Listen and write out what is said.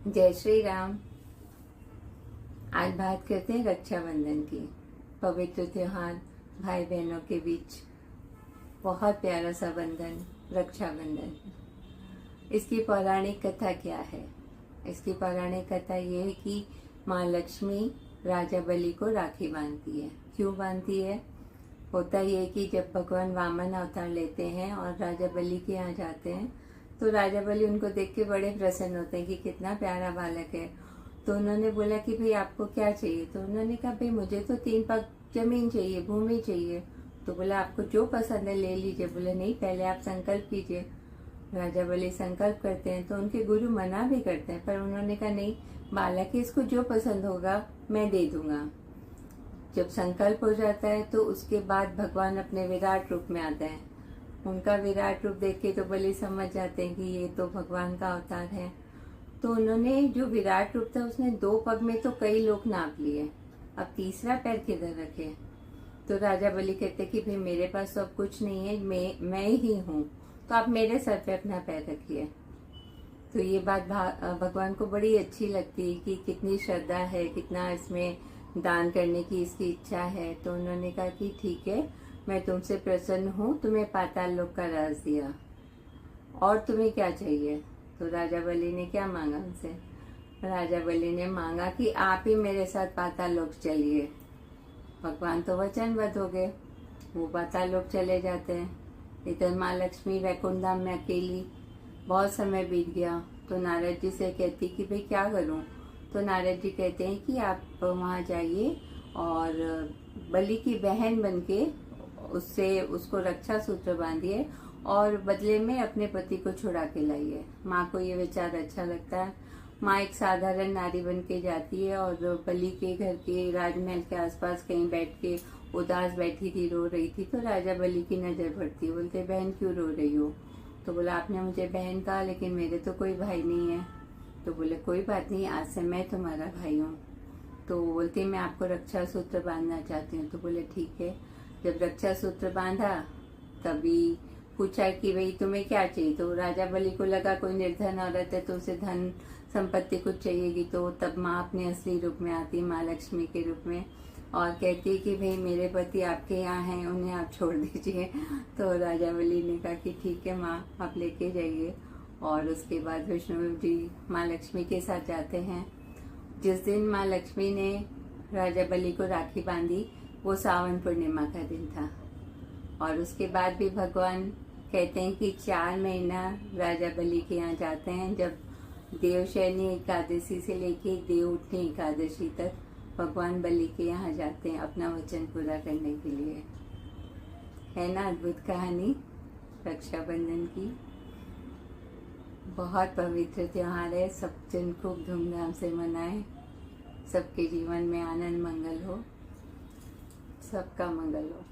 जय श्री राम। आज बात करते हैं रक्षाबंधन की। पवित्र त्योहार, भाई बहनों के बीच बहुत प्यारा सा बंधन रक्षाबंधन। इसकी पौराणिक कथा क्या है? इसकी पौराणिक कथा ये है कि माँ लक्ष्मी राजा बलि को राखी बांधती है। क्यों बांधती है? होता ये कि जब भगवान वामन अवतार लेते हैं और राजा बलि के यहाँ जाते हैं तो राजा बलि उनको देख के बड़े प्रसन्न होते हैं कि कितना प्यारा बालक है। तो उन्होंने बोला कि भाई आपको क्या चाहिए? तो उन्होंने कहा भाई मुझे तो 3 पग जमीन चाहिए, भूमि चाहिए। तो बोला आपको जो पसंद है ले लीजिए। बोले नहीं, पहले आप संकल्प कीजिए। राजा बलि संकल्प करते हैं तो उनके गुरु मना भी करते हैं, पर उन्होंने कहा नहीं, बालक है, इसको जो पसंद होगा मैं दे दूंगा। जब संकल्प हो जाता है तो उसके बाद भगवान अपने विराट रूप में आते हैं। उनका विराट रूप देख के तो बलि समझ जाते हैं कि ये तो भगवान का अवतार है। तो उन्होंने जो विराट रूप था उसने 2 पग में तो कई लोग नाप लिए, अब तीसरा पैर किधर रखे? तो राजा बलि कहते कि भाई मेरे पास तो अब कुछ नहीं है, मैं ही हूँ, तो आप मेरे सर पे अपना पैर रखिए। तो ये बात भगवान को बड़ी अच्छी लगती है कि कितनी श्रद्धा है, कितना इसमें दान करने की इसकी इच्छा है। तो उन्होंने कहा कि ठीक है, मैं तुमसे प्रसन्न हूँ, तुम्हें पाताल लोक का राज दिया, और तुम्हें क्या चाहिए? तो राजा बलि ने क्या मांगा उनसे? राजा बलि ने मांगा कि आप ही मेरे साथ पाताल लोक चलिए। भगवान तो वचनबद्ध हो गए, वो पाताल लोक चले जाते हैं। इधर माँ लक्ष्मी वैकुंठ धाम में अकेली। बहुत समय बीत गया तो नारद जी से कहती कि भाई क्या करूं? तो नारद जी कहते हैं कि आप वहां जाइए और बलि की बहन बनके उसको रक्षा सूत्र बांधिए और बदले में अपने पति को छुड़ा के लाइए। माँ को ये विचार अच्छा लगता है। माँ एक साधारण नारी बन के जाती है और बलि के घर के राजमहल के आसपास कहीं बैठ के उदास बैठी थी, रो रही थी। तो राजा बलि की नजर पड़ती, बोलते बहन क्यों रो रही हो? तो बोला आपने मुझे बहन कहा, लेकिन मेरे तो कोई भाई नहीं है। तो बोले कोई बात नहीं, आज से मैं तुम्हारा भाई हूँ। तो बोलती मैं आपको रक्षा सूत्र बांधना चाहती हूँ। तो बोले ठीक है। जब रक्षा सूत्र बांधा तभी पूछा कि भाई तुम्हें क्या चाहिए? तो राजा बलि को लगा कोई निर्धन औरत है तो उसे धन संपत्ति कुछ चाहिएगी। तो तब माँ अपने असली रूप में आती, माँ लक्ष्मी के रूप में, और कहती कि भाई मेरे पति आपके यहाँ हैं, उन्हें आप छोड़ दीजिए। तो राजा बलि ने कहा कि ठीक है माँ, आप लेके जाइए। और उसके बाद विष्णु जी माँ लक्ष्मी के साथ जाते हैं। जिस दिन माँ लक्ष्मी ने राजा बलि को राखी बांधी वो सावन पूर्णिमा का दिन था। और उसके बाद भी भगवान कहते हैं कि 4 महीना राजा बलि के यहाँ जाते हैं। जब देवशयनी एकादशी से लेके देव उठनी एकादशी तक भगवान बलि के यहाँ जाते हैं अपना वचन पूरा करने के लिए। है ना अद्भुत कहानी रक्षाबंधन की। बहुत पवित्र त्योहार है, सब जन खूब धूमधाम से मनाएं। सबके जीवन में आनंद मंगल हो, सबका मंगल हो।